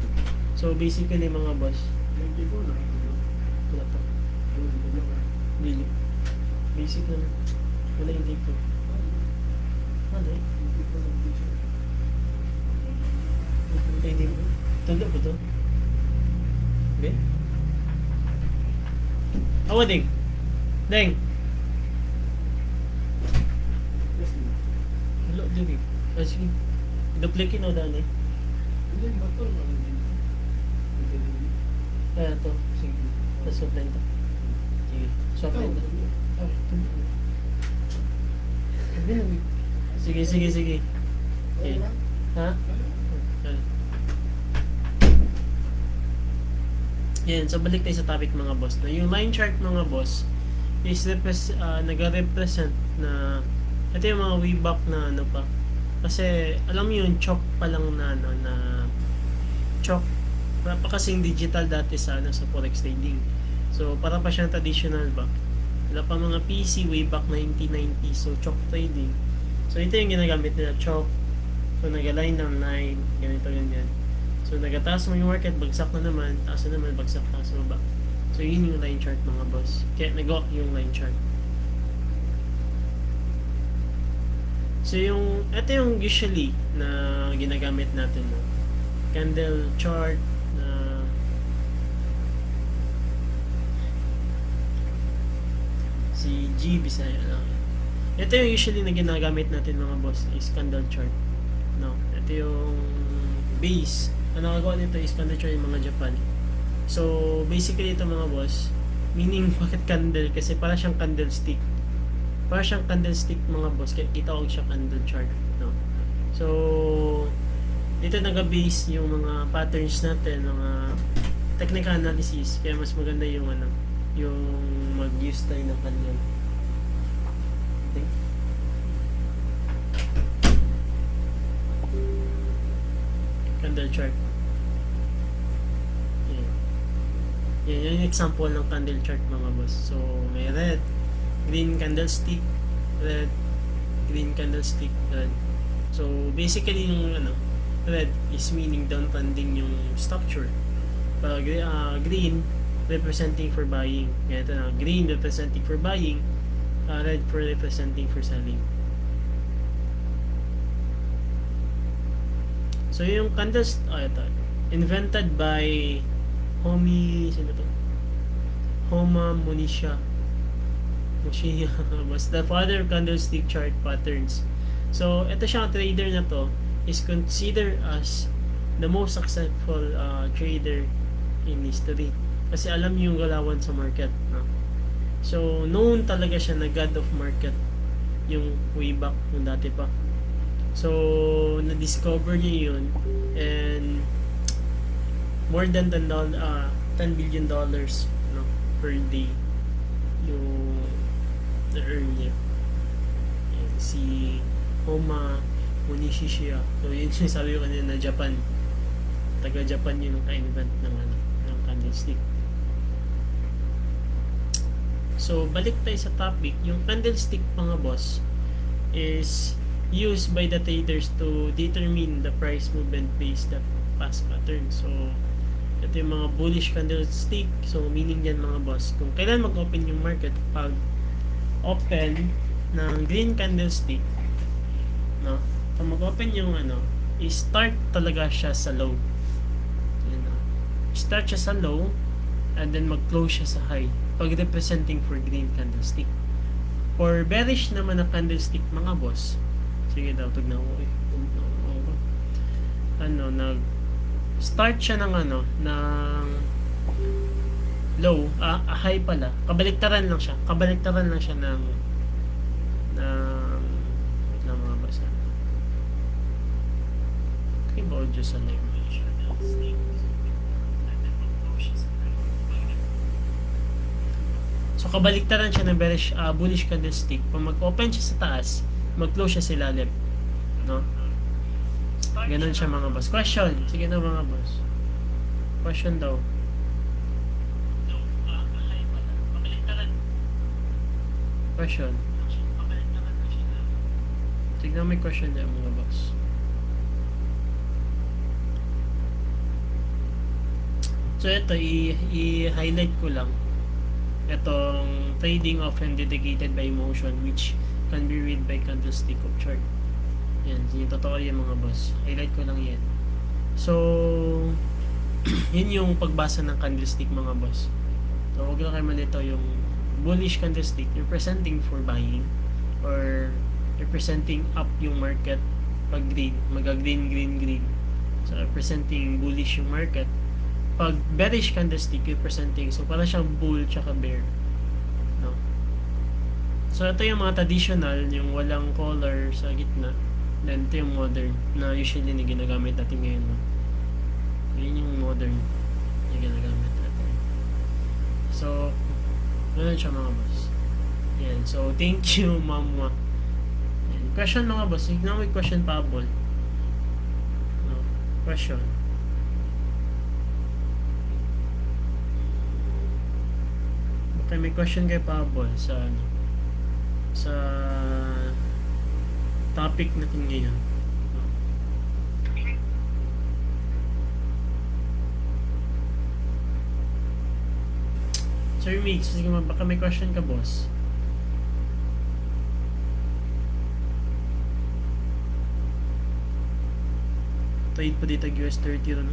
So, basically mga boss, wala to. Really. Basic lang. Wala yung dito. Ano eh? Hindi mo. Tulo ba to? Okay? Awa, Ding. Ding. Wala, Ding. Sige. Duplicate na daan eh. Ito. Sige. Tapos swap line to. Sige. Swap line to. Sige, sige, sige. Okay. Ha? Yan, so balik tayo sa topic mga boss. Na yung line chart mga boss is nag-represent na ito yung mga way back na ano pa. Kasi alam mo yung chalk pa lang na ano na chalk. Wala pa kasing digital dati sa ano sa forex trading. So para pa siyang traditional ba. Wala pa mga PC way back 1990, so chalk trading. So ito yung ginagamit nila, chalk. So nag-align ng line, ganito ganyan. So nagataas mo yung market, bagsak na naman, taas na naman, bagsak, taas na ba. So yun yung line chart mga boss. Kaya nag-go yung line chart. So yung, ito yung usually na ginagamit natin, no? Candle chart na si G Bisaya lang. Ito yung usually na ginagamit natin mga boss is candle chart. No, ito yung base. Ang nakagawa nito is candle chart yung mga Japan. So basically ito mga boss, meaning bakit candle? Kasi para siyang candlestick. Para siyang candlestick mga boss. Kaya kita ko siya candle chart. No? So dito naga-base yung mga patterns natin, mga technical analysis. Kaya mas maganda yung ano, yung mag-use tayo ng candle. Okay. Candle chart. Yan yung example ng candle chart mga boss. So may red, green candlestick, red, green candlestick, red. So basically yung ano, red is meaning downtrending yung structure. Green representing for buying. Ganito na, green representing for buying, red for representing for selling. So yung candles, ito, invented by sino to? Homa Monisha. Was the father of candlestick chart patterns. So ito siyang trader na to is considered as the most successful trader in history. Kasi alam yung galawan sa market. No? So known talaga siya na god of market yung way back yung dati pa. So na-discover niya yun and more than $10 billion no, per day yung na-earn niya. And si Homa Monishishiya. So yun yung sabi ko kanina na Japan. Taga-Japan yun ang ka-invent ng, ano, ng candlestick. So balik tayo sa topic. Yung candlestick mga boss is used by the traders to determine the price movement based on past pattern. So ito yung mga bullish candlestick. So meaning yan mga boss, kung kailan mag-open yung market, pag mag-open ng green candlestick, no? Pag mag-open yung ano, i-start talaga siya sa low. Yan, no? Start siya sa low and then mag-close siya sa high pag representing for green candlestick. For bearish naman na candlestick, mga boss, sige daw, tignan ko ano, nag-start siya ng ano, ng low, high pala, kabaliktaran lang siya ng wait lang mga boss, okay ba audio sa live? So kabaliktaran siya ng bearish, bullish candlestick. Pag mag-open siya sa taas, mag-close siya sa ilalim, no? Ganun siya mga boss. Question, sige na mga boss. Question daw. Question. Tignan mo yung question niya mga boss. So ito, i-highlight ko lang itong trading often dedicated by emotion which can be read by candlestick of chart. Yan, yung totoo yan mga boss. Highlight ko lang yan. So, yun yung pagbasa ng candlestick mga boss. So, huwag lang kayo malito yung bullish candlestick representing for buying or representing up yung market pag green, maga-green, green, green. So, representing bullish yung market. Pag bearish candlestick representing, so parang siyang bull tsaka bear, no? So ito yung mga traditional, yung walang color sa gitna. Then ito yung modern na usually na ginagamit natin ngayon, no? Yun yung modern na ginagamit natin. So ganun siya mga boss. Yan, so thank you mama. Yan. Question mga boss, tignan mo yung question Pabol, no? Question. Okay, may question kay Pablo sa ano, sa topic natin ngayon. Sir Mix, sige baka may question ka, boss. Trade pa dito US 30 no?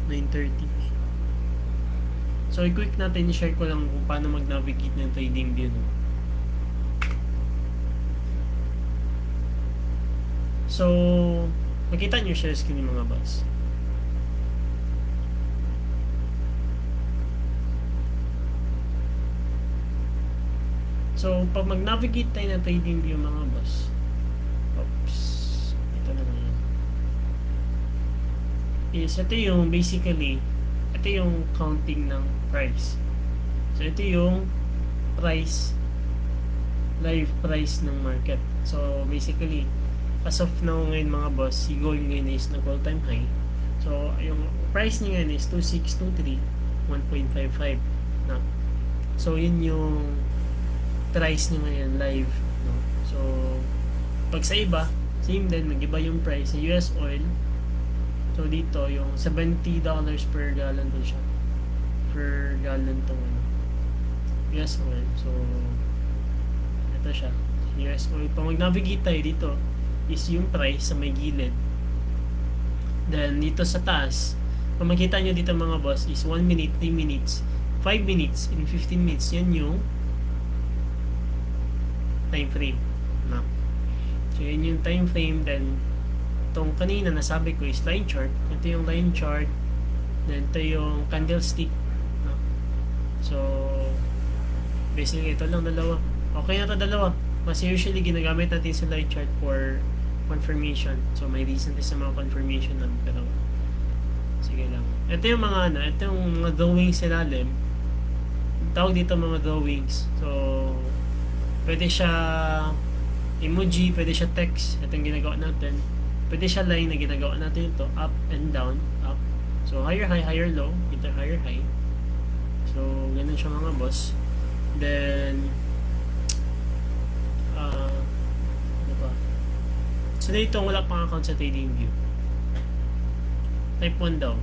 9:30. So, i-quick natin, i-share ko lang kung paano mag-navigate ng trading view, no? So, makita nyo share screen mga boss. So, pag mag-navigate tayo ng trading view mga boss, oops, ito na lang yan. Yes, ito yung basically, ito yung counting ng price. So, ito yung price, live price ng market. So, basically, as of now ngayon mga boss, si gold ngayon is nag-all time high. So, yung price niya ngayon is 2623, 1.55 na. So, yun yung price niya ngayon live, no? So, pag sa iba, same din, nag-iba yung price sa US oil. So, dito, yung $70 per gallon doon siya. Per gallon to ano, US oil. So, ito siya. US oil. Pag mag-navigate tayo dito, is yung price sa may gilid. Then, dito sa taas, kung makita nyo dito mga boss, is 1 minute, 3 minutes, 5 minutes, and 15 minutes. Yan yung time frame. No? So, yun yung time frame. Then, itong kanina nasabi ko is line chart. Ito yung line chart. Then, ito yung candlestick. No? So, basically, ito lang dalawa. Okay na ito dalawa. Mas usually, ginagamit natin sa line chart for confirmation. So, may reason din sa mga confirmation na. Pero, sige lang. Ito yung mga ano, ito yung mga drawings sa ilalim. Tawag dito mga drawings. So, pwede siya emoji, pwede siya text. Ito yung ginagawa natin. Pwede siya line na ginagawa natin ito. Up and down. Up. So, higher high, higher low. Ito higher high. So, ganun siya mga boss. Then, ano ba? So, dito wala pang account sa trading view. Type 1 daw.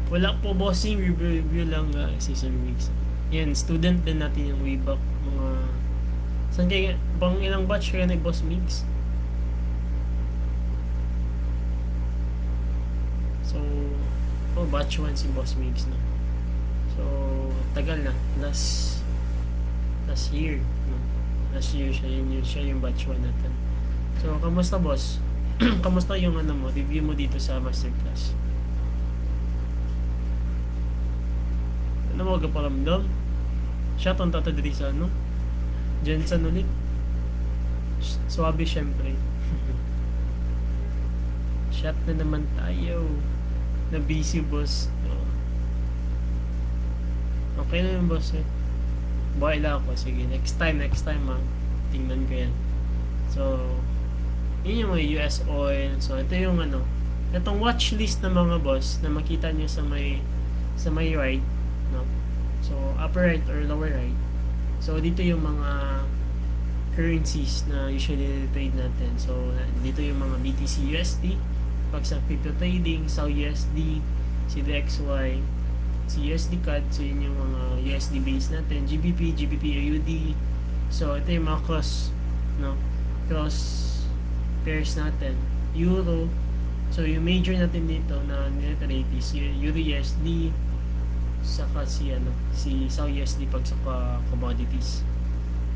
Wala po bossing, review lang si Sir Mix. Yan, student din natin yung way back. Mga, saan kayo, bang ilang batch kayo nag-Boss Migs? So, batch 1 si Boss Migs, no? So, tagal na. Last year, no? Last year siya yung batch 1 natin. So, kamusta boss? Kamusta yung review mo dito sa masterclass? Ano mo paramdam? Shot on Tata diri sa Jensen ulit. Swabe syempre. Shot na naman tayo. Na busy boss. Okay na yung boss eh. Buhay lang ako. Sige, next time tingnan ko yan. So, yun yung mga US oil. So, ito yung itong watch list ng mga boss na makita nyo sa may right, no? So, upper right or lower right. So, dito yung mga currencies na usually trade natin. So, dito yung mga BTC USD, pag sa crypto trading, sa USD, CDXY, USD CAD, so yun yung mga USD base natin, GBP AUD. So, ito yung mga cross pairs natin, Euro. So, yung major natin dito na nitrate is Euro USD, saka si South USD pag sa commodities,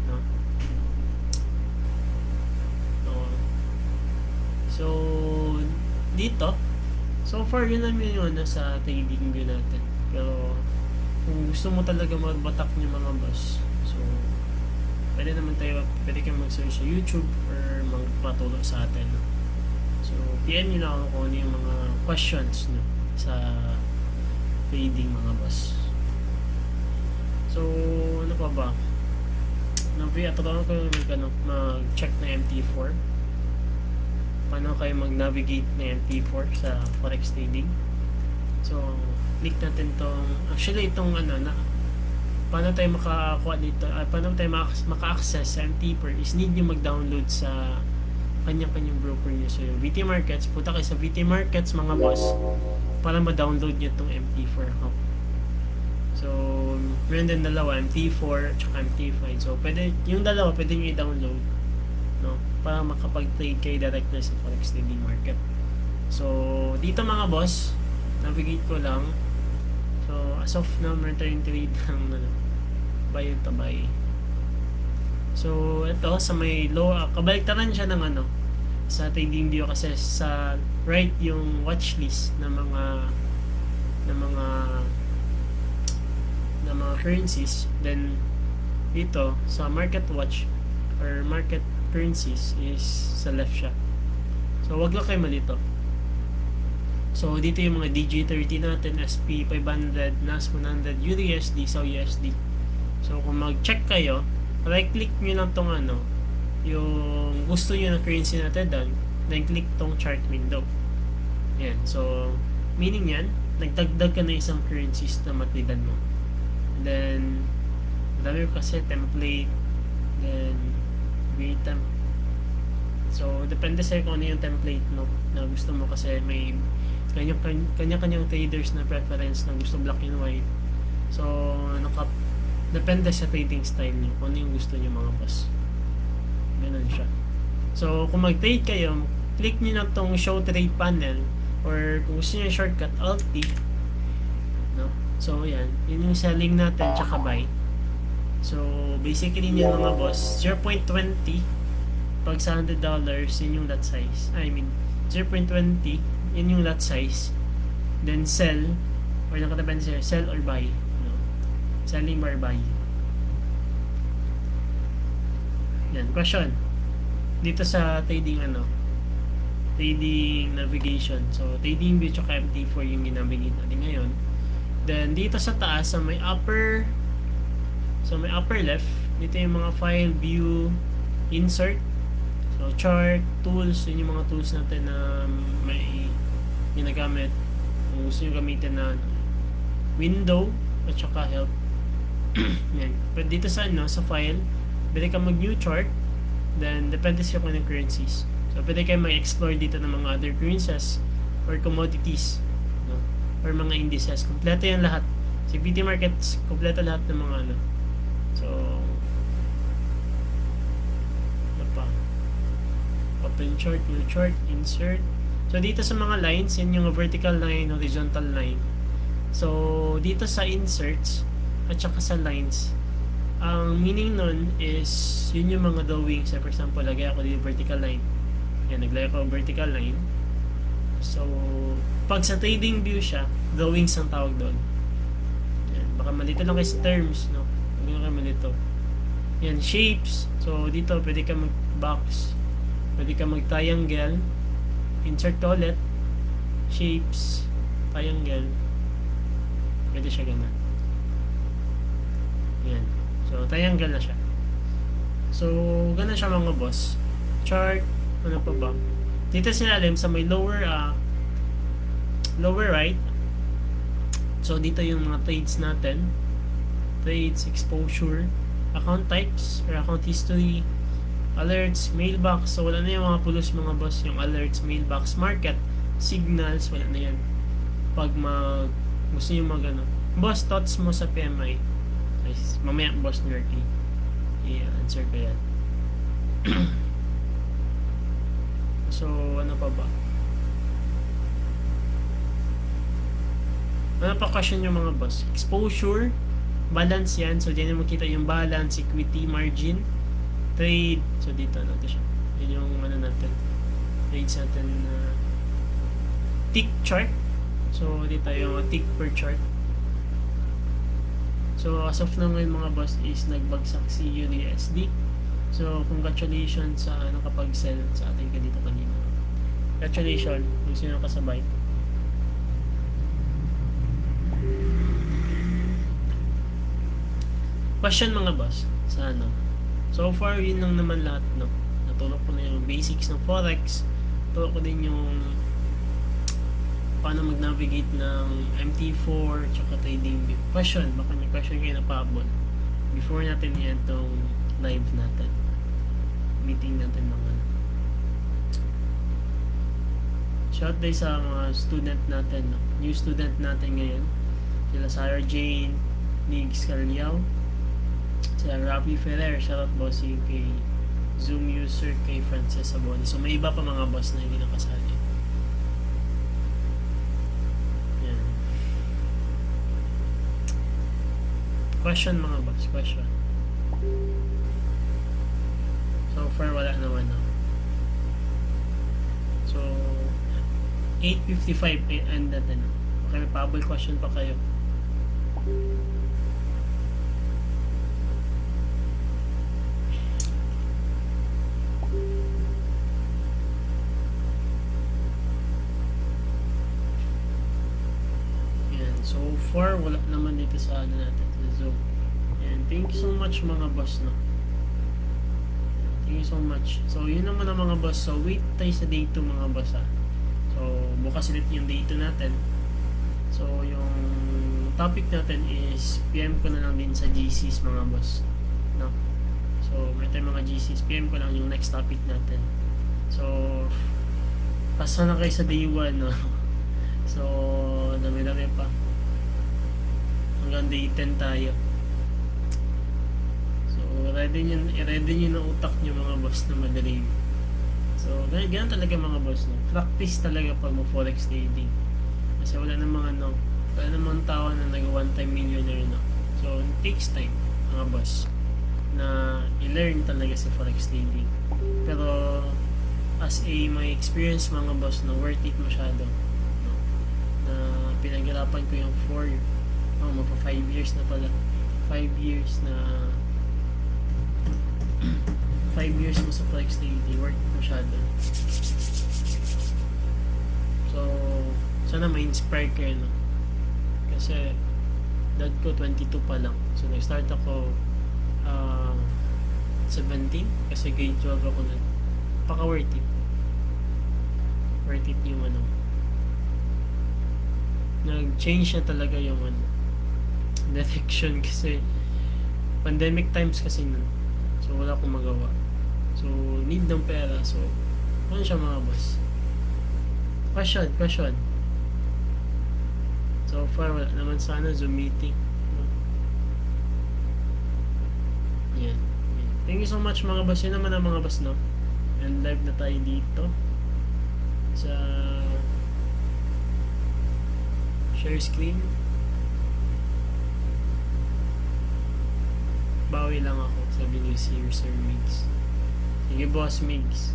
no? So dito, so far yun naman yung sa trading view natin. Pero kung gusto mo talaga magbatak yung mga boss, so pwede kang mag-search sa YouTube or magpatulong sa atin, no? So PM nyo lang ako kung ano yung mga questions, no, sa trading mga boss. So ano pa ba? Natulungan ko mag-check na MT4. Paano kayo mag-navigate na MT4 sa forex trading. So click natin itong paano tayo makakuha dito, paano tayo maka-access sa MT4 is need nyo mag-download sa kanya-kanyang broker nyo. So yung VT Markets, punta kayo sa VT Markets mga boss para ma-download nyo itong MT4 account. So meron din dalawa, MT4 at MT5. So yung dalawa pwede nyo i-download, no, para makapag-trade kayo direct na sa forex trading market. So dito mga boss, navigate ko lang. So as of now, meron tayong trade ng buy to buy. So ito sa may low, kabaliktaran siya ng sa trading view kasi sa right yung watch list ng mga currencies, then dito sa market watch or market currencies is sa left siya. So wag lang kayo malito. So dito yung mga DJ30 natin, SP500, NAS100, USD, South USD. So kung mag-check kayo, right click nyo lang tong yung gusto nyo na currency natin doon, then click tong chart window. Yan. So meaning yan, nagdagdag ka na isang currencies na matridan mo. Then dami kasi template, then create temp. So depende sa'yo kung ano yung template, no, na gusto mo, kasi may kanya-kanyang traders na preference na gusto black and white. So depende sa trading style nyo kung ano yung gusto nyo mga boss. Ganun siya. So kung mag-trade kayo, click nyo na tong show trade panel, or kung gusto nyo yung shortcut, Alt-T, no? So yan, yun yung selling natin tsaka buy. So basically yun mga boss, 0.20 pag sa $100, yun yung lot size. 0.20, yun yung lot size. Then sell, or nakataban siya, sell or buy, no? Selling or buy. Yan, question dito sa trading trading navigation. So trading view tsaka MT4 yung ginamit natin ngayon. Then dito sa taas, sa may upper left, dito yung mga file, view, insert. So chart, tools, yun yung mga tools natin na may ginagamit. Kung gusto nyo gamitin na window at saka help. Yan. Pero dito sa file, pwede ka mag new chart, then depende sa kung anong currencies. So pwede kayo mag-explore dito ng mga other currencies or commodities, no? Or mga indices. Kompleto yan lahat Si VT Markets, kompleto lahat ng mga ano. So, ano pa? Open chart, new chart, insert. So, dito sa mga lines, yan yung vertical line, horizontal line. So, dito sa inserts, at saka sa lines, ang meaning nun is, yun yung mga drawings. For example, lagay ako dito vertical line. Yan, naglagay ako vertical line. So, pag sa trading view siya, drawings ang tawag doon. Yan, baka malito lang kayo sa terms, no? Huwag lang kayo malito. Yan, shapes. So, dito, pwede ka mag-box. Pwede ka mag-triangle. Insert ulit. Shapes. Triangle. Pwede siya ganun. Yan. So, triangle na siya. So, ganun siya mga boss. Chart. Ano pa ba? Dito sinalim sa may lower right. So, dito yung mga trades natin. Trades, exposure, account types, or account history, alerts, mailbox. So, wala na yung mga pulos mga boss. Yung alerts, mailbox, market, signals, wala na yan. Pag gusto nyo ano. Boss, thoughts mo sa PMI. Guys, mamaya, boss Nerky. I-answer ko yan. So, ano pa ba? Ano pa question yung mga boss? Exposure, balance yan. So, dyan yung makita yung balance, equity, margin, trade. So, dito natin siya. Yun yung ano natin. Trades natin tick chart. So, dito yung tick per chart. So, as of now ngayon mga boss is nagbagsak si USD. So, congratulations sa nakapag-sell sa atin ka dito kanina. Congratulations kung sino kasabay. Question mga boss sa ano. So far, yun lang naman lahat, no? Natulog ko na yung basics ng Forex. Natulog ko din yung paano mag-navigate ng MT4 tsaka trading view. Question, baka may question kayo na paabot before natin yan tong live natin, meeting natin mga shout day sa mga student natin, no? New student natin ngayon, sila Sarah Jane, Nigs Carliao, sila Rafi Ferrer, shoutout bossing kay Zoom user, kay Frances Saboni. So may iba pa mga boss na hindi nakasali. Question mga boss, question. So far wala naman na. So 8:55 end natin. Okay, may pabol question pa kayo. Yan, so far wala naman dito sa ano natin. So, and thank you so much mga boss, no? Thank you so much. So, yun naman ang mga boss. So, wait tayo sa day 2 mga boss, ha? So, bukas ulit yung day 2 natin. So, yung topic natin is PM ko na lang din sa GCs mga boss, no? So, may tayo mga GCs. PM ko lang yung next topic natin. So, pasa na kayo sa day 1, no? So, dami-dami pa. Hanggang day 10 tayo. So, ready nyo na utak nyo mga boss na madali. So, ganyan talaga mga boss. No? Practice talaga pag mo-forex trading. Kasi wala namang tao na nag-one-time millionaire na. So, it takes time mga boss na i-learn talaga sa forex trading. Pero, as my experience mga boss, no, worth it masyado. No? Na pinaghirapan ko yung 5 years na pala. 5 years na 5 years mo sa forex trading, worth masyado. So, sana ma-inspire kayo, no? Kasi dad ko 22 pa lang. So, nag-start ako 17 kasi grade 12 ako na. Paka worth it. Worth it yung ano. Nag-change na talaga yung ano, direction kasi pandemic times kasi nun. So wala akong magawa. So need ng pera. So ano siya mga boss? Question. So far, wala naman sana Zoom meeting. No? Yan. Yan. Thank you so much mga boss. Yun naman ang mga boss, no? And live na tayo dito. Sa share screen. Bawi lang ako, sabi ni Sir Migs. Sige, Boss Migs.